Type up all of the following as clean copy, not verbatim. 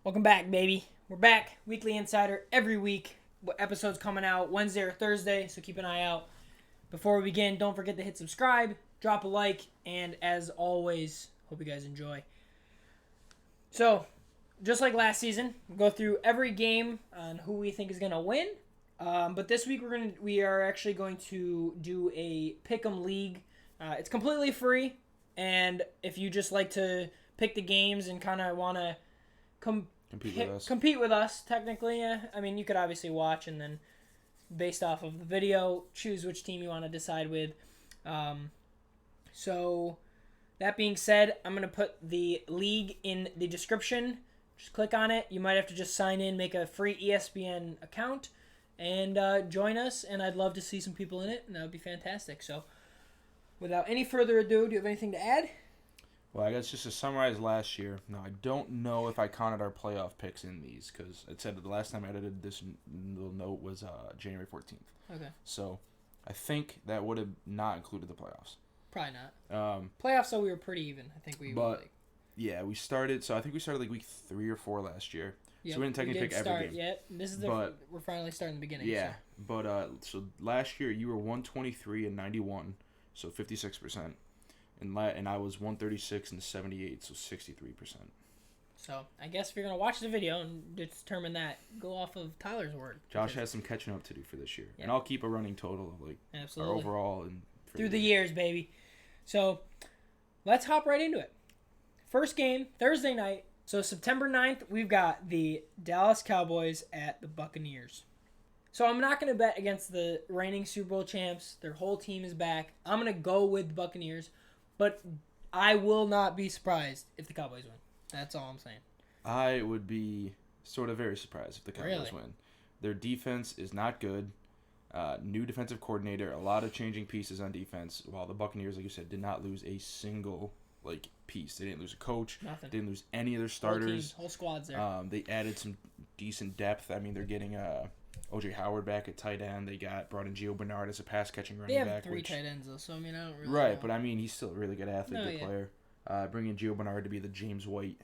Welcome back, baby. We're back. Weekly Insider every week. Episodes coming out Wednesday or Thursday, so keep an eye out. Before we begin, don't forget to hit subscribe, drop a like, and as always, hope you guys enjoy. So, just like last season, we'll go through every game on who we think is going to win. But this week we are actually going to do a pick'em league. It's completely free, and if you just like to pick the games and kind of want to compete with us, technically, I mean, you could obviously watch and then, based off of the video, choose which team you want to decide with. So, that being said, I'm going to put the league in the description. Just click on it. You might have to just sign in, make a free ESPN account, and join us. And I'd love to see some people in it, and that would be fantastic. So, without any further ado, do you have anything to add? Well, I guess just to summarize last year. Now, I don't know if I counted our playoff picks in these because it said that the last time I edited this little note was January 14th. Okay. So, I think that would have not included the playoffs. Probably not. Playoffs, though, we were pretty even. I think we were yeah, we started. So I think we started like week 3 or 4 last year. Yep, so we didn't technically pick every game. Yet. This is we're finally starting the beginning. Yeah, so last year you were 123 and 91, so 56%. And I was 136 and 78, so 63%. So, I guess if you're going to watch the video and determine that, go off of Tyler's word. Josh has some catching up to do for this year. Yep. And I'll keep a running total of our overall. And through the years, baby. So, let's hop right into it. First game, Thursday night. So, September 9th, we've got the Dallas Cowboys at the Buccaneers. So, I'm not going to bet against the reigning Super Bowl champs. Their whole team is back. I'm going to go with the Buccaneers. But I will not be surprised if the Cowboys win. That's all I'm saying. I would be sort of very surprised if the Cowboys win. Their defense is not good. New defensive coordinator, a lot of changing pieces on defense, while the Buccaneers, like you said, did not lose a single piece. They didn't lose a coach. Nothing. Didn't lose any of their starters. Whole squad's there. They added some decent depth. I mean, they're getting O.J. Howard back at tight end. They brought in Gio Bernard as a pass-catching running back. They have 3 tight ends, though, so, I mean, I don't really know. But, I mean, he's still a really good athlete, good player. Bringing Gio Bernard to be the James White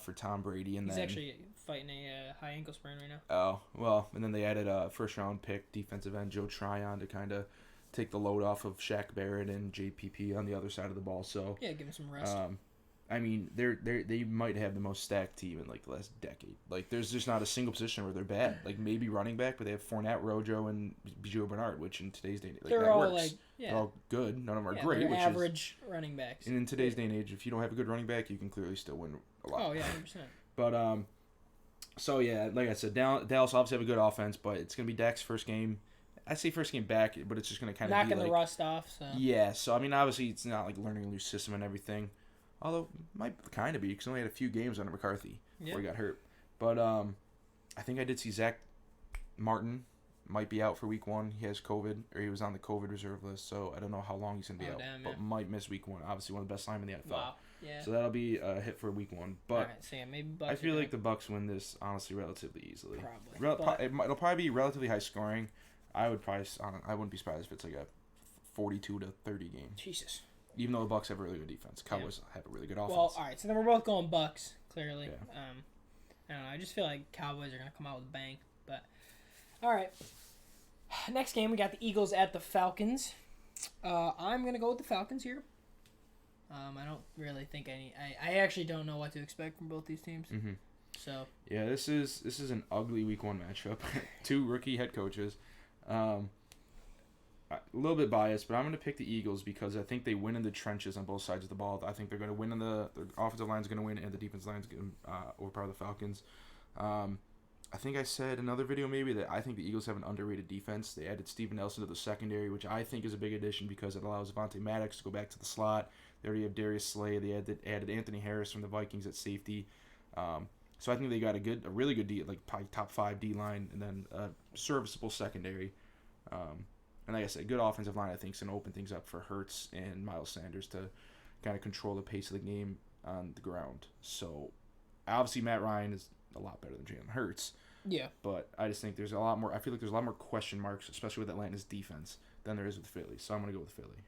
for Tom Brady. And he's actually fighting a high ankle sprain right now. Oh, well, and then they added a first-round pick, defensive end Joe Tryon, to kind of take the load off of Shaq Barrett and JPP on the other side of the ball. So yeah, give him some rest. I mean, they might have the most stacked team in the last decade. There's just not a single position where they're bad. Maybe running back, but they have Fournette, Rojo, and Gio Bernard, which in today's day and age, they're that all works. They're all good. None of them are great. They're which average running backs. And in today's day and age, if you don't have a good running back, you can clearly still win a lot. Oh yeah, 100%. But so yeah, like I said, Dallas obviously have a good offense, but it's gonna be Dak's first game. I say first game back, but it's just gonna kind of knocking the rust off. So yeah, so I mean, obviously it's not learning a new system and everything. Although, it might kind of be, because he only had a few games under McCarthy before he got hurt. But I think I did see Zach Martin might be out for week 1. He has COVID, or he was on the COVID reserve list, so I don't know how long he's going to be out. But might miss week 1. Obviously, one of the best linemen in the NFL. Wow, yeah. So that'll be a hit for week 1. But right, so yeah, maybe Bucs I feel like the Bucs win this, honestly, relatively easily. Probably. It'll probably be relatively high scoring. I wouldn't be surprised if it's like a 42-30 game. Jesus. Even though the Bucs have a really good defense, Cowboys have a really good offense. Well, all right, so then we're both going Bucs, clearly. Yeah. I don't know. I just feel like Cowboys are going to come out with a bang. But all right, next game we got the Eagles at the Falcons. I'm going to go with the Falcons here. I don't really think I actually don't know what to expect from both these teams. Mm-hmm. So yeah, this is an ugly week 1 matchup. 2 rookie head coaches. A little bit biased, but I'm going to pick the Eagles because I think they win in the trenches on both sides of the ball. I think they're going to win the offensive line's going to win and the defensive line's going to overpower the Falcons. I think I said in another video maybe that I think the Eagles have an underrated defense. They added Steven Nelson to the secondary, which I think is a big addition because it allows Avonte Maddox to go back to the slot. They already have Darius Slay. They added Anthony Harris from the Vikings at safety. So I think they got a really good D, probably top 5 D line, and then a serviceable secondary. And like I said, good offensive line, I think, is going to open things up for Hurts and Miles Sanders to kind of control the pace of the game on the ground. So, obviously, Matt Ryan is a lot better than Jalen Hurts. Yeah. But I just think there's a lot more – I feel like there's a lot more question marks, especially with Atlanta's defense, than there is with Philly. So, I'm going to go with Philly.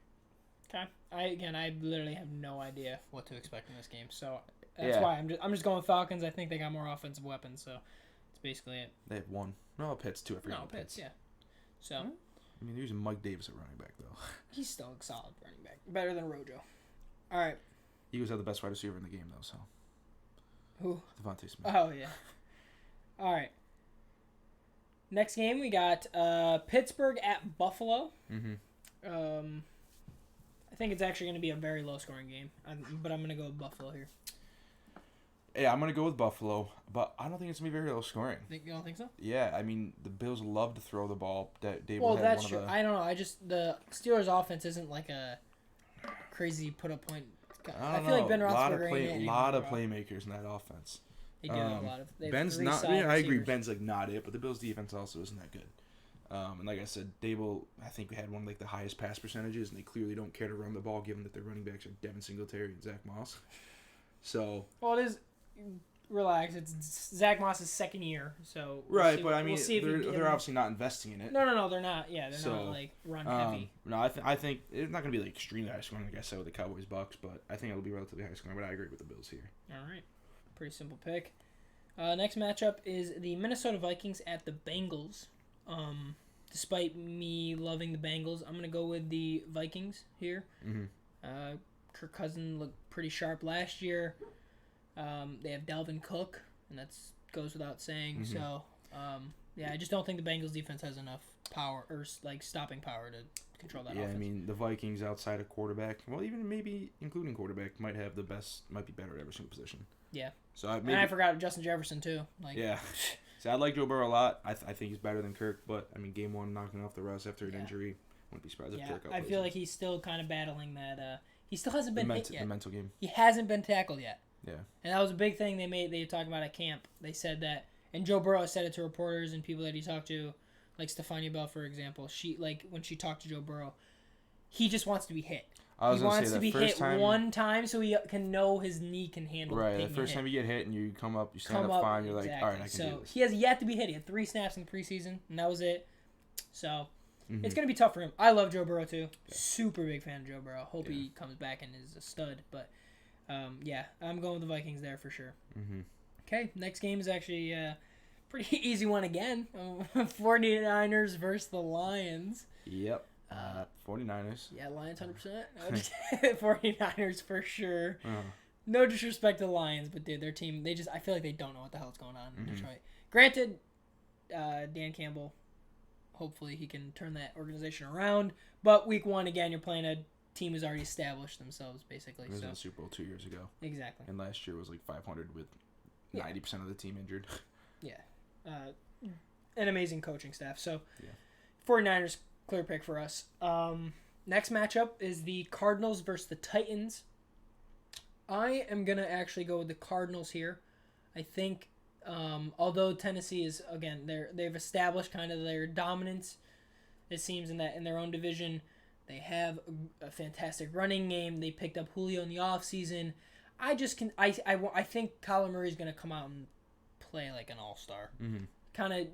Okay. I literally have no idea what to expect in this game. So, That's why I'm just going Falcons. I think they got more offensive weapons, so that's basically it. They have one. No, Pitts too. I forgot. No, Pitts, yeah. So. I mean, they're using Mike Davis at running back though. He's still a solid running back, better than Rojo. All right. Eagles have the best wide receiver in the game though, so. Who? Devontae Smith. Oh yeah. All right. Next game we got Pittsburgh at Buffalo. Mm-hmm. I think it's actually going to be a very low-scoring game, but I'm going to go with Buffalo here. Yeah, I'm going to go with Buffalo, but I don't think it's going to be very low-scoring. You don't think so? Yeah, I mean, the Bills love to throw the ball. That's true. I don't know. The Steelers' offense isn't like a crazy put-up point. I feel like Ben Roethlisberger a lot of playmakers in that offense. They do have a lot of. Ben's not. I agree. Ben's like not it, but the Bills' defense also isn't that good. And like I said, Dable, I think had one of like the highest pass percentages, and they clearly don't care to run the ball, given that their running backs are Devin Singletary and Zach Moss. So. Well, it is. Relax. It's Zach Moss's second year, so. Right, but I mean, they're obviously not investing in it. No, they're not. Yeah, they're not like run heavy. No, I think it's not going to be like extremely high scoring, like I said with the Cowboys Bucks, but I think it'll be relatively high scoring. But I agree with the Bills here. All right, pretty simple pick. Next matchup is the Minnesota Vikings at the Bengals. Despite me loving the Bengals, I'm going to go with the Vikings here. Mm-hmm. Kirk Cousins looked pretty sharp last year. They have Dalvin Cook, and that goes without saying. Mm-hmm. So, I just don't think the Bengals defense has enough power or like stopping power to control that offense. Yeah, I mean, the Vikings outside of quarterback, well, even maybe including quarterback, might be better at every single position. Yeah. So and I forgot Justin Jefferson, too. Yeah. So I like Joe Burrow a lot. I think he's better than Kirk, but I mean, game one knocking off the Russ after an injury, wouldn't be surprised if Kirk outplays I feel like he's still kind of battling that. He still hasn't been hit yet. The mental game. He hasn't been tackled yet. Yeah. And that was a big thing they were talking about at camp. They said that, and Joe Burrow said it to reporters and people that he talked to, like Stephania Bell, for example. When she talked to Joe Burrow, he just wants to be hit. He wants to be hit one time so he can know his knee can handle it. Right, the first time you get hit and you stand up fine, you're like, all right, I can do this. He has yet to be hit. He had 3 snaps in the preseason, and that was it. So, it's going to be tough for him. I love Joe Burrow, too. Yeah. Super big fan of Joe Burrow. Hope he comes back and is a stud. But, I'm going with the Vikings there for sure. Mm-hmm. Okay, next game is actually a pretty easy one again. 49ers versus the Lions. Yep. 49ers. Yeah, Lions 100%. 49ers for sure. Uh-huh. No disrespect to the Lions, but dude, their team, I feel like they don't know what the hell's going on in Mm-hmm. Detroit. Granted, Dan Campbell, hopefully he can turn that organization around. But week 1, again, you're playing a team who's already established themselves, basically. It was in the Super Bowl 2 years ago. Exactly. And last year was like 500 with 90% of the team injured. Yeah. An amazing coaching staff. So, 49ers, clear pick for us. Next matchup is the Cardinals versus the Titans. I am going to actually go with the Cardinals here. I think, although Tennessee is, again, they've established kind of their dominance, it seems, in their own division. They have a fantastic running game. They picked up Julio in the offseason. I think Kyler Murray is going to come out and play like an all-star. Mm-hmm. Kind of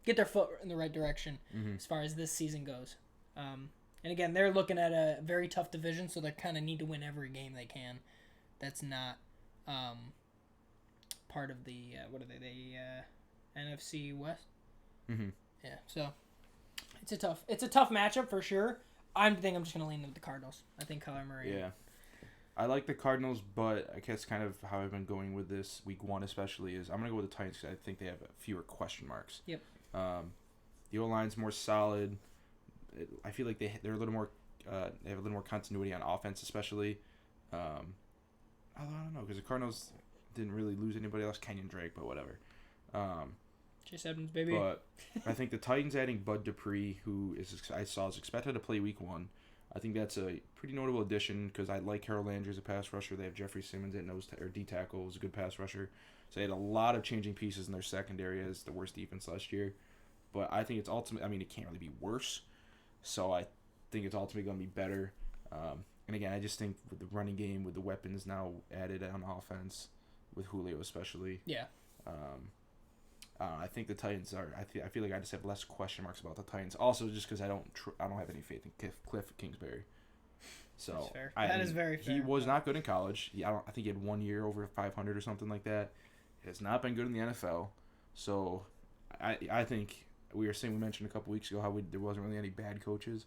get their foot in the right direction as far as this season goes. And again, they're looking at a very tough division, so they kind of need to win every game they can. That's not part of the NFC West. Mm-hmm. Yeah, so it's a tough matchup for sure. I think I'm just gonna lean with the Cardinals. I think Kyler Murray. Yeah. I like the Cardinals, but I guess kind of how I've been going with this week 1 especially is I'm going to go with the Titans because I think they have fewer question marks. Yep. The O-line's more solid. I feel like they're a little more they have a little more continuity on offense especially. I don't know because the Cardinals didn't really lose anybody else, Kenyon Drake, but whatever. Chase Edmonds, baby. But I think the Titans adding Bud Dupree, who I saw is expected to play week 1. I think that's a pretty notable addition because I like Harold Landry as a pass rusher. They have Jeffrey Simmons at D tackle, who's a good pass rusher. So they had a lot of changing pieces in their secondary as the worst defense last year. But I think it's ultimately, I mean, it can't really be worse. So I think it's ultimately going to be better. And again, I just think with the running game, with the weapons now added on offense, with Julio especially. Yeah. I think the Titans are. I feel like I just have less question marks about the Titans. Also, just because I don't have any faith in Cliff Kingsbury. So That's fair. That is very fair. He was not good in college. I think he had 1 year over 500 or something like that. He has not been good in the NFL. So I think we mentioned a couple weeks ago how there wasn't really any bad coaches.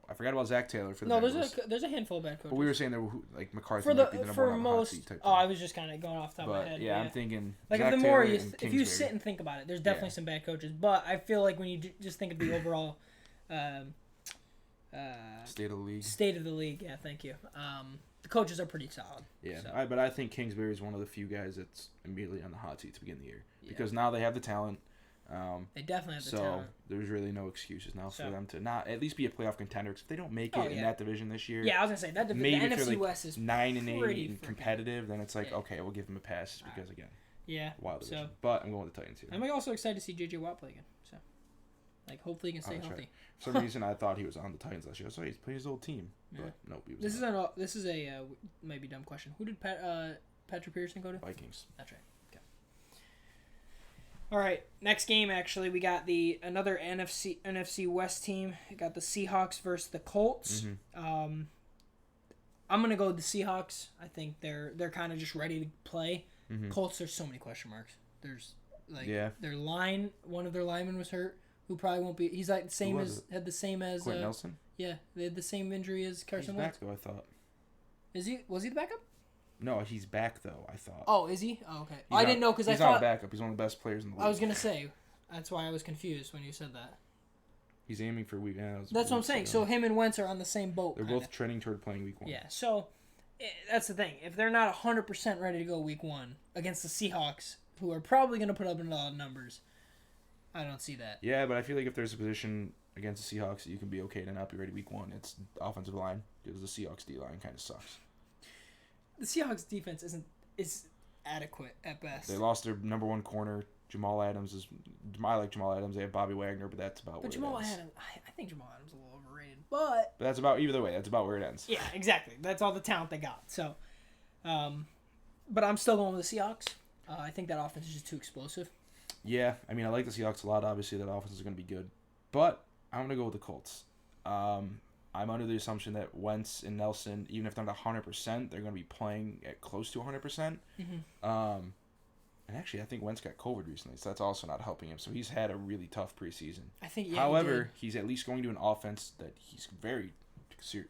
I forgot about Zach Taylor for the Bengals. There's a handful of bad coaches. But we were saying there were like McCarthy for might be the number for one most. hot seat type Oh, thing. I was just kind of going off the top of my head. Yeah, I'm thinking like Zach if the more Taylor if you Kingsbury. sit and think about it, there's definitely some bad coaches. But I feel like when you just think of the overall State of the league. State of the league. Yeah, thank you. The coaches are pretty solid. Yeah, so. but I think Kingsbury is one of the few guys that's immediately on the hot seat to begin the year because now they have the talent. They definitely have the talent. So there's really no excuses now for them to not at least be a playoff contender. Because if they don't make it in that division this year, yeah, I was gonna say that the NFC West is 9-8 and competitive. Then it's like okay, we'll give them a pass because again, wild division. But I'm going with the Titans here. I'm also excited to see JJ Watt play again. So, like, hopefully he can stay healthy. Right. For some reason, I thought he was on the Titans last year. So he's playing his old team, but nope. He was This is a maybe dumb question. Who did Patrick Peterson go to? Vikings. That's right. All right, next game actually we got another NFC West team. We got the Seahawks versus the Colts. Mm-hmm. I'm gonna go with the Seahawks. I think they're kind of just ready to play. Mm-hmm. Colts, there's so many question marks. There's their line. One of their linemen was hurt, who probably won't be. He's like had the same as Quentin Nelson. Yeah, they had the same injury as Carson Wentz. He's back though, I thought. Was he the backup? No, he's back though. I thought. Oh, is he? Oh, okay. I didn't know because I thought he's not a backup. He's one of the best players in the league. I was gonna say, that's why I was confused when you said that. He's aiming for week. That's what I'm saying. So him and Wentz are on the same boat. They're both trending toward playing week 1. Yeah. So that's the thing. If they're not 100% ready to go week 1 against the Seahawks, who are probably gonna put up a lot of numbers, I don't see that. Yeah, but I feel like if there's a position against the Seahawks that you can be okay to not be ready week 1, it's the offensive line because the Seahawks D line kind of sucks. The Seahawks defense is adequate at best. They lost their number 1 corner. Jamal Adams is. I like Jamal Adams. They have Bobby Wagner, but that's about where it ends. I think Jamal Adams is a little overrated, but that's about either way. That's about where it ends. Yeah, exactly. That's all the talent they got. So, but I'm still going with the Seahawks. I think that offense is just too explosive. Yeah, I mean I like the Seahawks a lot. Obviously, that offense is going to be good, but I'm going to go with the Colts. I'm under the assumption that Wentz and Nelson, even if they're not 100%, they're going to be playing at close to 100%. Mm-hmm. And actually, I think Wentz got COVID recently, so that's also not helping him. So he's had a really tough preseason. I think. Yeah, however, he's at least going to an offense that he's very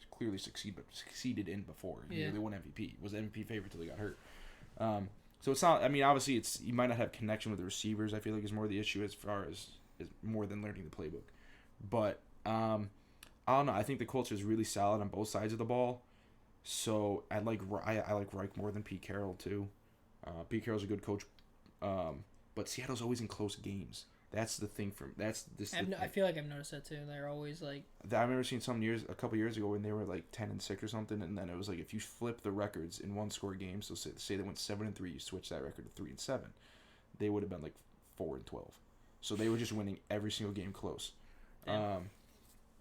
clearly succeeded in before. He nearly won MVP. He was MVP favorite till he got hurt. So it's not. I mean, obviously, you might not have connection with the receivers. I feel like is more the issue as far as is more than learning the playbook. But I don't know. I think the Colts is really solid on both sides of the ball. So I like Reich more than Pete Carroll too. Pete Carroll's a good coach, but Seattle's always in close games. That's the thing I feel like I've noticed that too. They're always like. I remember seeing a couple years ago when they were like 10-6 or something, and then it was like if you flip the records in one score games, so say they went 7-3, you switch that record to 3-7, they would have been like 4-12. So they were just winning every single game close.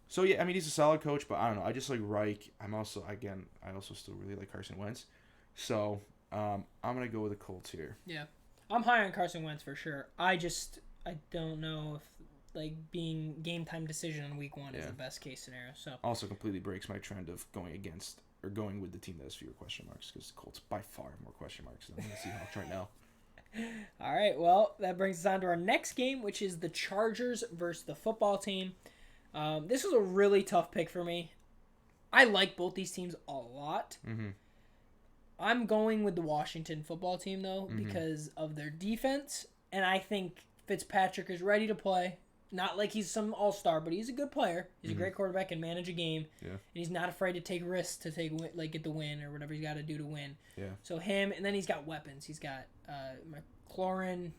So yeah, I mean he's a solid coach, but I don't know. I just like Reich. I also still really like Carson Wentz. So I'm gonna go with the Colts here. Yeah, I'm high on Carson Wentz for sure. I don't know if like being game time decision on week 1 is the best case scenario. So also completely breaks my trend of going with the team that has fewer question marks because the Colts by far have more question marks than the Seahawks right now. All right, well that brings us on to our next game, which is the Chargers versus the football team. This was a really tough pick for me. I like both these teams a lot. Mm-hmm. I'm going with the Washington football team, though, because of their defense. And I think Fitzpatrick is ready to play. Not like he's some all-star, but he's a good player. He's a great quarterback and manage a game. Yeah. And he's not afraid to take risks to get the win or whatever he's got to do to win. Yeah. So him, and then he's got weapons. He's got McLaurin,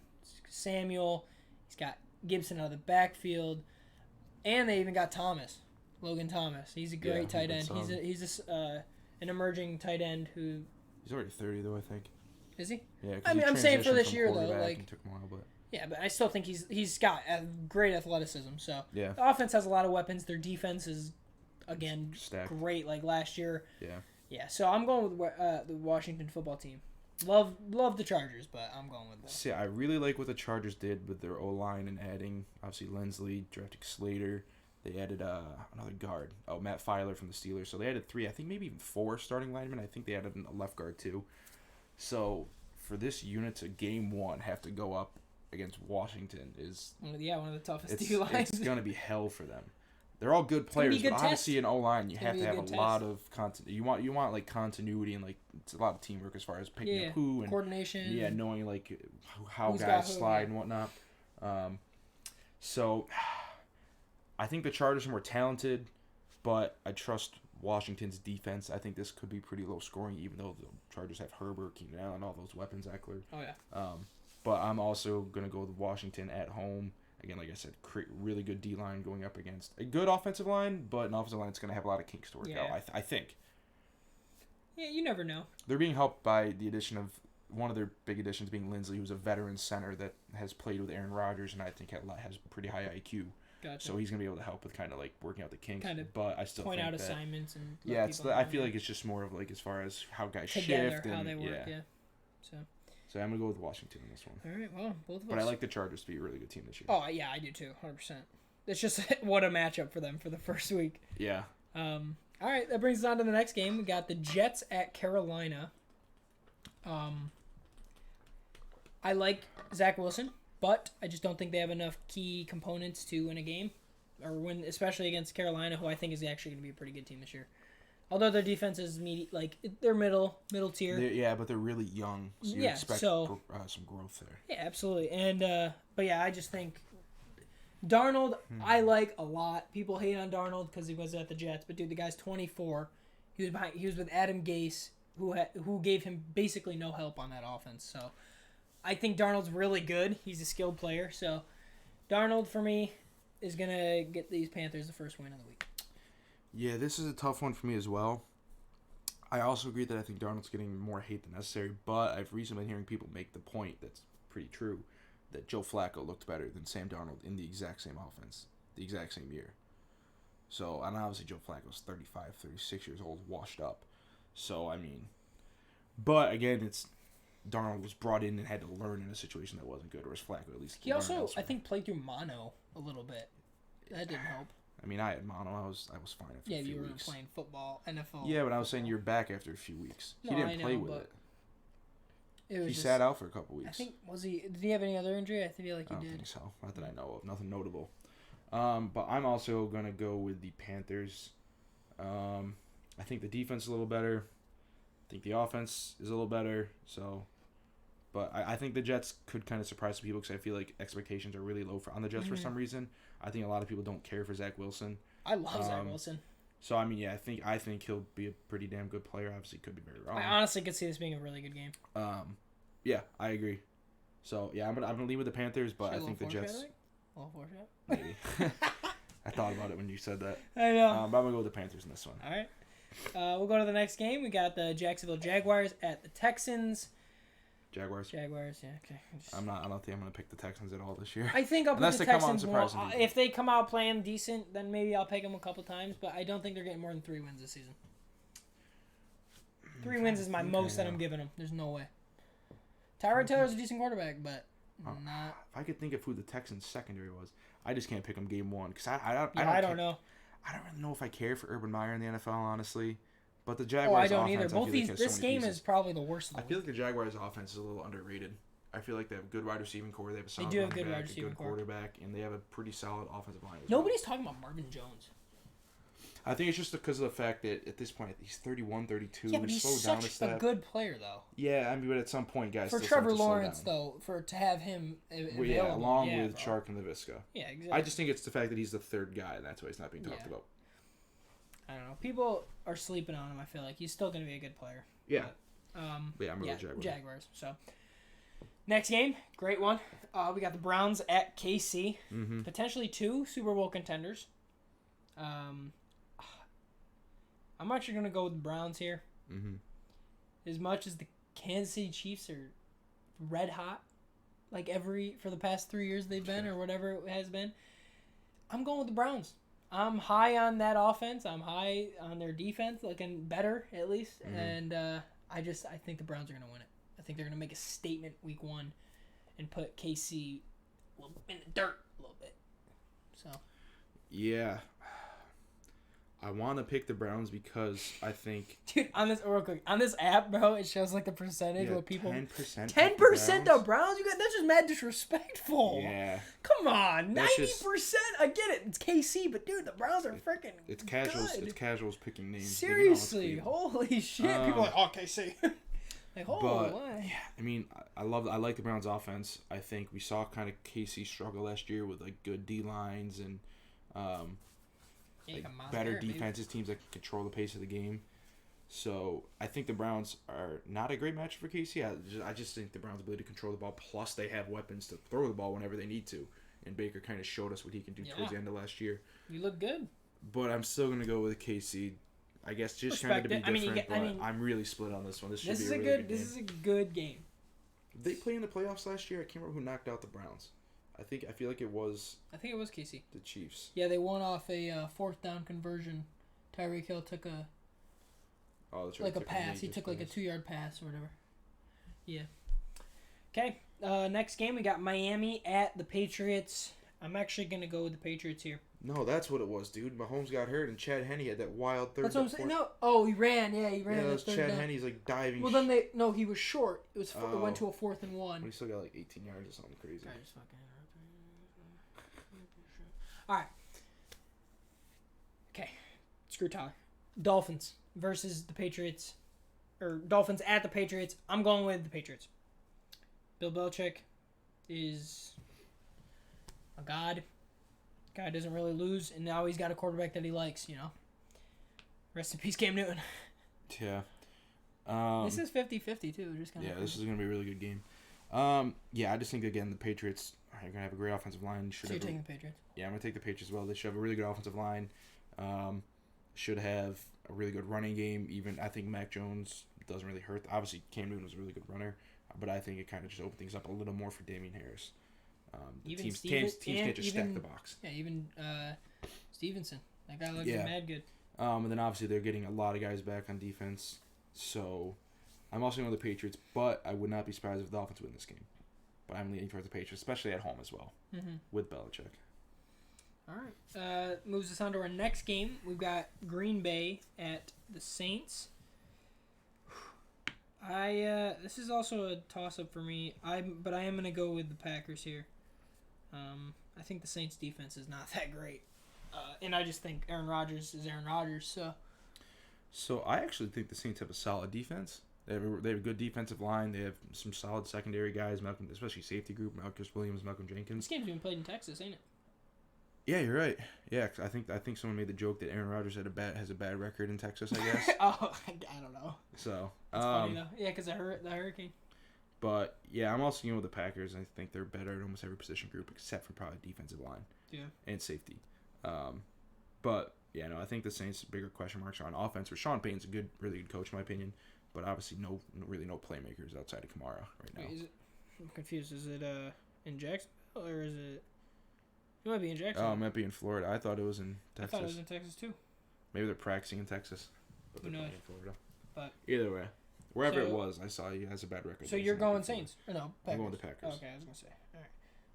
Samuel. He's got Gibson out of the backfield. And they even got Logan Thomas. He's a great tight end. He's an emerging tight end who. He's already 30 though, I think. Is he? Yeah. I mean, I'm saying for this year though, like. Took a while, but. Yeah, but I still think he's got great athleticism. So yeah. The offense has a lot of weapons. Their defense is, again, stacked. Great. Like last year. Yeah. Yeah. So I'm going with the Washington football team. Love the Chargers, but I'm going with them. See, I really like what the Chargers did with their O-line and adding, obviously, Lensley, drafting Slater. They added another guard. Oh, Matt Filer from the Steelers. So they added 3, I think maybe even 4 starting linemen. I think they added a left guard too. So for this unit to game 1 have to go up against Washington is one of the toughest D lines. It's gonna be hell for them. They're all good players, but obviously in O-line you have to have a lot of you want like continuity and like it's a lot of teamwork as far as picking up who and coordination. Yeah, knowing like how guys slide and whatnot. So I think the Chargers are more talented, but I trust Washington's defense. I think this could be pretty low scoring, even though the Chargers have Herbert, Keenan Allen, all those weapons, Eckler. Oh yeah. But I'm also gonna go with Washington at home. Again, like I said, really good D-line going up against a good offensive line, but an offensive line that's going to have a lot of kinks to work out, I think. Yeah, you never know. They're being helped by the addition of one of their big additions being Lindsley, who's a veteran center that has played with Aaron Rodgers and I think has pretty high IQ. Gotcha. So he's going to be able to help with kind of like working out the kinks. But I still point think out that, assignments and I feel like it's just more of like as far as how guys together, shift how and they work. Yeah. So I'm going to go with Washington in this one. All right, well, both of us. But I like the Chargers to be a really good team this year. Oh, yeah, I do too, 100%. It's just what a matchup for them for the first week. Yeah. All right, that brings us on to the next game. We got the Jets at Carolina. I like Zach Wilson, but I just don't think they have enough key components to win a game, or win, especially against Carolina, who I think is actually going to be a pretty good team this year. Although their defense is they're middle tier. But they're really young, so you expect some growth there. Yeah, absolutely. And but yeah, I just think Darnold I like a lot. People hate on Darnold because he was at the Jets, but dude, the guy's 24. He was with Adam Gase, who gave him basically no help on that offense. So I think Darnold's really good. He's a skilled player. So Darnold for me is gonna get these Panthers the first win of the week. Yeah, this is a tough one for me as well. I also agree that I think Darnold's getting more hate than necessary, but I've recently been hearing people make the point that's pretty true, that Joe Flacco looked better than Sam Darnold in the exact same offense, the exact same year. So, and obviously Joe Flacco's 35, 36 years old, washed up. So, I mean, but again, it's Darnold was brought in and had to learn in a situation that wasn't good, whereas Flacco at least he also, I think, played through mono a little bit. That didn't help. I mean, I had mono. I was fine after a few weeks. Yeah, you were playing football, NFL. Yeah, but I was saying you're back after a few weeks. He didn't play with it. He sat out for a couple weeks. I think, did he have any other injury? I feel like he did. I don't think so. Not that I know of. Nothing notable. But I'm also going to go with the Panthers. I think the defense is a little better. I think the offense is a little better. But I think the Jets could kind of surprise some people because I feel like expectations are really low on the Jets for some reason. I think a lot of people don't care for Zach Wilson. I love Zach Wilson. So I mean, yeah, I think he'll be a pretty damn good player. Obviously, could be very wrong. I honestly could see this being a really good game. Yeah, I agree. So yeah, I'm gonna leave with the Panthers, but I think the Jets. Maybe. I thought about it when you said that. I know. But I'm gonna go with the Panthers in this one. All right. We'll go to the next game. We got the Jacksonville Jaguars at the Texans. Jaguars, yeah, okay. I don't think I'm gonna pick the Texans at all this year. I think I'll pick the Texans more. If they come out playing decent, then maybe I'll pick them a couple times. But I don't think they're getting more than 3 wins this season. 3 wins is my most that I'm giving them. There's no way. Tyrod Taylor's a decent quarterback, but not. If I could think of who the Texans secondary was, I just can't pick them game 1 because I don't know. I don't really know if I care for Urban Meyer in the NFL, honestly. But the Jaguars. I don't either. This game is probably the worst. I feel like the Jaguars' offense is a little underrated. I feel like they have a good wide receiving core. They have a solid quarterback, and they have a pretty solid offensive line. Nobody's talking about Marvin Jones. I think it's just because of the fact that at this point he's 31, 32. Yeah, but he's such a good player, though. Yeah, I mean, but at some point, guys. For Trevor Lawrence, though, to have him available, along with Chark and Laviska. Yeah, exactly. I just think it's the fact that he's the third guy, and that's why he's not being talked about. I don't know. People are sleeping on him. I feel like he's still going to be a good player. Yeah. But, I'm going to go Jaguars. So, next game, great one. We got the Browns at KC. Mm-hmm. Potentially 2 Super Bowl contenders. I'm actually going to go with the Browns here. Mm-hmm. As much as the Kansas City Chiefs are red hot, like for the past 3 years they've been, or whatever it has been, I'm going with the Browns. I'm high on that offense. I'm high on their defense, looking better at least. Mm-hmm. And I think the Browns are going to win it. I think they're going to make a statement week 1 and put KC in the dirt a little bit. So. Yeah, I want to pick the Browns because I think... Dude, real quick, on this app, bro, it shows like the percentage of people... 10%. 10% of Browns? That's just mad disrespectful. Yeah. Come on, That's 90%? I get it, it's KC, but dude, the Browns are freaking It's casuals. good. It's casuals picking names. Seriously, holy shit. People are like, oh, KC. Like, why? Yeah, I mean, I like the Browns' offense. I think we saw kind of KC struggle last year with like good D lines and better defenses, teams that can control the pace of the game. So I think the Browns are not a great match for KC. I just think the Browns' ability to control the ball, plus they have weapons to throw the ball whenever they need to. And Baker kind of showed us what he can do towards the end of last year. You look good. But I'm still gonna go with KC. I guess just kind of to be different. I'm really split on this one. This is a good game. Did they play in the playoffs last year? I can't remember who knocked out the Browns. I feel like it was. I think it was KC. The Chiefs. Yeah, they won off a fourth down conversion. Tyreek Hill took a. Oh, that's right. Like a pass. He took like a 2-yard pass or whatever. Yeah. Okay. Next game we got Miami at the Patriots. I'm actually gonna go with the Patriots here. No, that's what it was, dude. Mahomes got hurt, and Chad Henne had that wild third. That's what I'm saying. No, oh, he ran. Yeah, he ran. Yeah, it was Chad Henne's like diving. Well, then he was short. It went to a 4th and 1. He still got like 18 yards or something crazy. All right. Okay. Screw Tyler. Dolphins versus the Patriots, or Dolphins at the Patriots. I'm going with the Patriots. Bill Belichick is a god. Guy doesn't really lose, and now he's got a quarterback that he likes, you know. Rest in peace, Cam Newton. Yeah. This is 50-50, too. Just this is going to be a really good game. Yeah, I just think, again, the Patriots are going to have a great offensive line. So you're taking the Patriots? Yeah, I'm going to take the Patriots as well. They should have a really good offensive line. Should have a really good running game. Even, I think Mac Jones doesn't really hurt. Obviously, Cam Newton was a really good runner, but I think it kind of just opened things up a little more for Damian Harris. Teams can't just stack the box. Yeah, even Stevenson. That guy looked mad good. And then obviously they're getting a lot of guys back on defense. So I'm also going with the Patriots, but I would not be surprised if the Dolphins win this game. But I'm leaning towards the Patriots, especially at home as well, with Belichick. All right. Moves us on to our next game. We've got Green Bay at the Saints. This is also a toss-up for me. But I am going to go with the Packers here. I think the Saints' defense is not that great. And I just think Aaron Rodgers is Aaron Rodgers. So I actually think the Saints have a solid defense. They have a good defensive line. They have some solid secondary guys, especially safety group, Marcus Williams, Malcolm Jenkins. This game's being played in Texas, ain't it? Yeah, you're right. Yeah, 'cause I think someone made the joke that Aaron Rodgers has a bad record in Texas, I guess. I don't know. So it's funny, though. Yeah, because the hurricane. But, yeah, I'm also going with the Packers. I think they're better at almost every position group except for probably defensive line. Yeah. And safety. But, yeah, no, I think the Saints' bigger question marks are on offense. Rashawn Payne's a really good coach, in my opinion. But obviously no playmakers outside of Kamara right now. Wait, I'm confused. Is it in Jacksonville or is it... It might be in Jacksonville. Oh, it might be in Florida. I thought it was in Texas. I thought it was in Texas, too. Maybe they're practicing in Texas. But they're playing in Florida. But either way. Wherever it was, I saw he has a bad record. So you're going Saints? Or no, Packers. I'm going with the Packers. Okay, I was going to say. All right.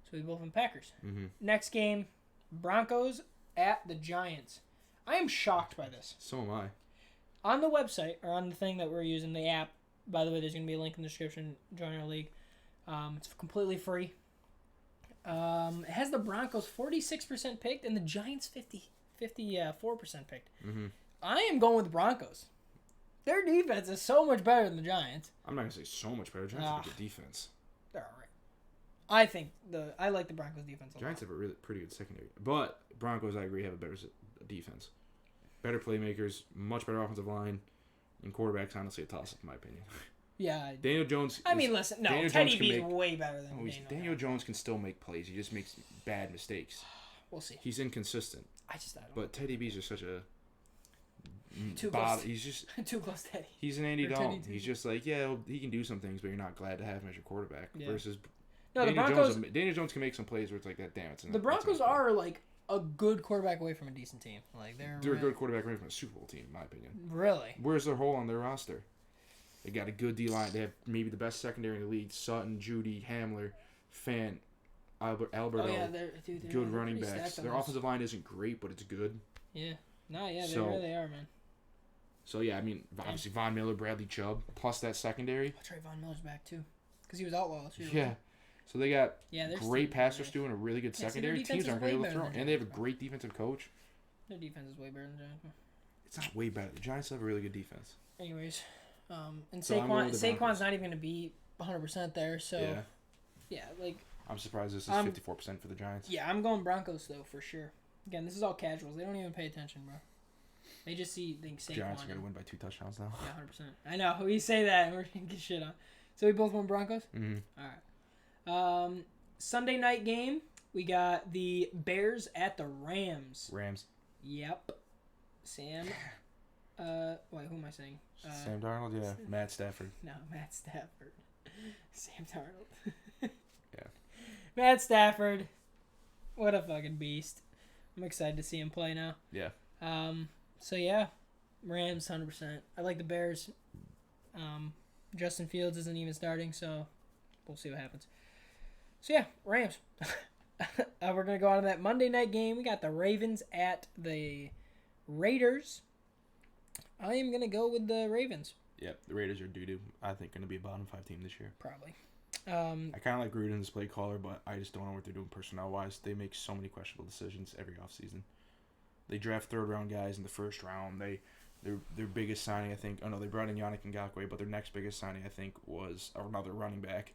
So we both in Packers. Mm-hmm. Next game, Broncos at the Giants. I am shocked by this. So am I. On the website, or on the thing that we're using, the app, by the way, there's going to be a link in the description. Join our league. It's completely free. It has the Broncos 46% picked and the Giants 54% picked. Mm-hmm. I am going with the Broncos. Their defense is so much better than the Giants. I'm not going to say so much better. Giants have a good defense. They're all right. I like the Broncos defense a lot. Giants have a really pretty good secondary. But Broncos, I agree, have a better defense. Better playmakers, much better offensive line, and quarterback's honestly a toss-up in my opinion. Yeah. Daniel Jones. Teddy B is way better than Daniel Jones can still make plays. He just makes bad mistakes. We'll see. He's inconsistent. I don't. But Teddy B's just such a. He's just too close, Teddy. He's an Andy Dalton. He's just like, yeah, he can do some things, but you're not glad to have him as your quarterback. Yeah. Versus Daniel Jones can make some plays where it's like that. Damn, the Broncos are like a good quarterback away from a decent team. Like they're a good quarterback away from a Super Bowl team, in my opinion. Really? Where's their hole on their roster? They got a good D line. They have maybe the best secondary in the league. Sutton, Judy, Hamler, Fant, Alberto. Oh, yeah, good running backs. Their offensive line isn't great, but it's good. Yeah. No, yeah, they So- really are, man. So, yeah, I mean, obviously Von Miller, Bradley Chubb, plus that secondary. That's right, Von Miller's back, too. Because he was outlaw last year. Yeah. So they got Yeah, great pass rush doing a really good Yeah, see, their secondary. defense Teams is aren't going to be way able to throw. better than And they have a Giants, great defensive coach. Their defense is way better than Giants. It's not way better. The Giants have a really good defense. Anyways, and So I'm going with the Saquon's Broncos. not even going to be 100% there, so yeah, like I'm surprised this is 54% for the Giants. yeah, I'm going Broncos though for sure. Again, this is all casuals. They don't even pay attention, bro. They just think Saquon. Giants are going to win by 2 touchdowns now. Yeah, 100%. I know we say that and we're gonna get shit on. So we both won Broncos. Mm-hmm. All right. Sunday night game. We got the Bears at the Rams. Rams. Yep. Sam. Wait, who am I saying? Sam Darnold, yeah. Matt Stafford. No, Matt Stafford. Sam Darnold. Yeah. Matt Stafford. What a fucking beast. I'm excited to see him play now. Yeah. So yeah, Rams 100%. I like the Bears. Justin Fields isn't even starting, so we'll see what happens. So yeah, Rams. We're gonna go on to that Monday night game. We got the Ravens at the Raiders. I am gonna go with the Ravens. Yeah, the Raiders are doo-doo. I think going to be a bottom 5 team this year. Probably. I kind of like Gruden as play caller, but I just don't know what they're doing personnel-wise. They make so many questionable decisions every offseason. They draft third-round guys in the first round. Their biggest signing, I think... Oh, no, they brought in Yannick Ngakoue, but their next biggest signing, I think, was another running back,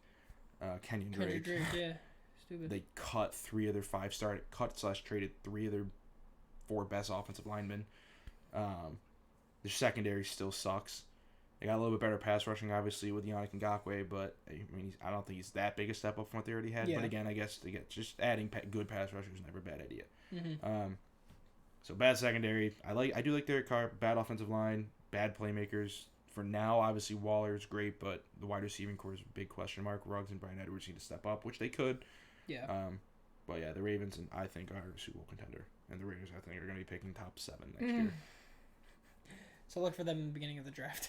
Kenyon Drake. Yeah. Stupid. They cut 3 of their 5-star... Cut/traded 3 of their 4 best offensive linemen. Their secondary still sucks. They got a little bit better pass rushing, obviously, with Yannick Ngakoue, but I mean, I don't think he's that big a step up from what they already had. Yeah. But again, I guess just adding good pass rushers is never a bad idea. Mm-hmm. So bad secondary. I do like Derek Carr. Bad offensive line. Bad playmakers. For now, obviously Waller's great, but the wide receiving core is a big question mark. Ruggs and Brian Edwards need to step up, which they could. Yeah. But yeah, the Ravens and I think are a Super Bowl contender, and the Raiders I think are going to be picking top 7 next year. So look for them in the beginning of the draft.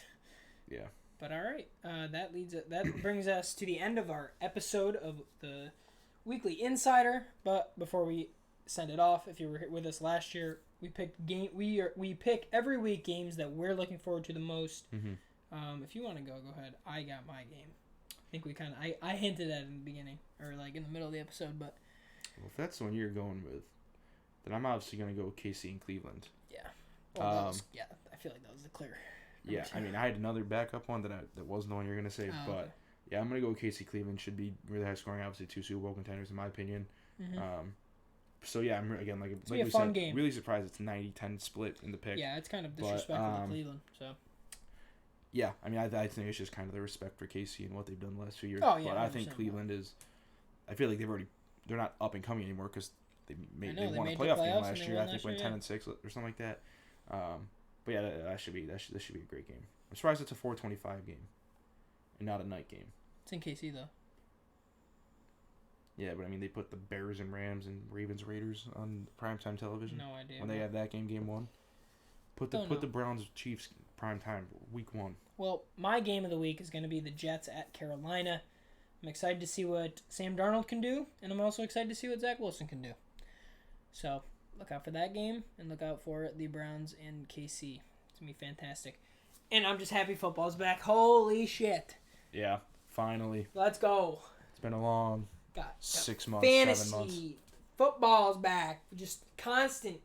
Yeah. But all right, that brings us to the end of our episode of the Weekly Insider. But before we send it off, if you were with us last year, we pick every week games that we're looking forward to the most. Mm-hmm. If you want to go ahead. I got my game. I think we I hinted at it in the beginning or like in the middle of the episode, but Well, if that's the one you're going with, then I'm obviously going to go with KC and Cleveland. yeah. Well, I feel like that was the clear. Yeah, I mean, I had another backup one that wasn't the one you were going to say, but Okay. yeah, I'm going to go with KC Cleveland. Should be really high scoring, obviously 2 Super Bowl contenders in my opinion. Mm-hmm. So yeah, I'm again like be a we fun said, game. really surprised it's 90-10 split in the pick. Yeah, it's kind of disrespectful to Cleveland. So Yeah, I mean, I think it's just kind of the respect for KC and what they've done the last few years. Oh, yeah, but I think 100%. Cleveland is. I feel like they're not up and coming anymore because they I know, won they a made the playoff playoffs game and last they year. won I think last went year, 10-6 or something like that. But yeah, this should be a great game. I'm surprised it's a 4:25 game, and not a night game. it's in KC though. Yeah, but I mean, they put the Bears and Rams and Ravens Raiders on primetime television No idea. when they have that game one. Put the Browns Chiefs primetime week 1. Well, my game of the week is going to be the Jets at Carolina. I'm excited to see what Sam Darnold can do, and I'm also excited to see what Zach Wilson can do. So, look out for that game, and look out for the Browns and KC. It's going to be fantastic. And I'm just happy football's back. Holy shit. Yeah, finally. Let's go. It's been a long Got 6 months, fantasy. 7 months. Football's back. Just constant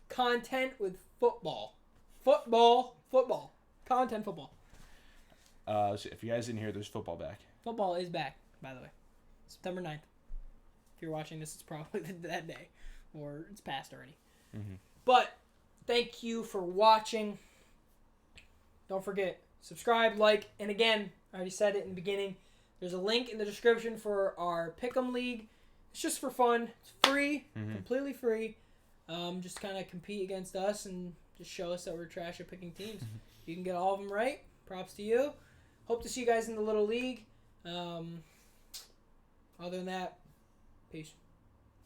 content with football. Football. Content football. So if you guys didn't hear, there's football back. Football is back, by the way. September 9th. If you're watching this, it's probably that day. Or it's past already. Mm-hmm. But, thank you for watching. Don't forget, subscribe, like, and again, I already said it in the beginning, there's a link in the description for our Pick'em League. It's just for fun. It's free. Mm-hmm. Completely free. Just kind of compete against us and just show us that we're trash at picking teams. If you can get all of them right, props to you. Hope to see you guys in the little league. Other than that, peace.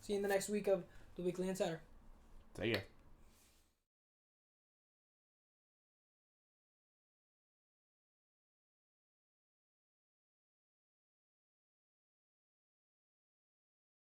See you in the next week of the Weekly Insider. Take care.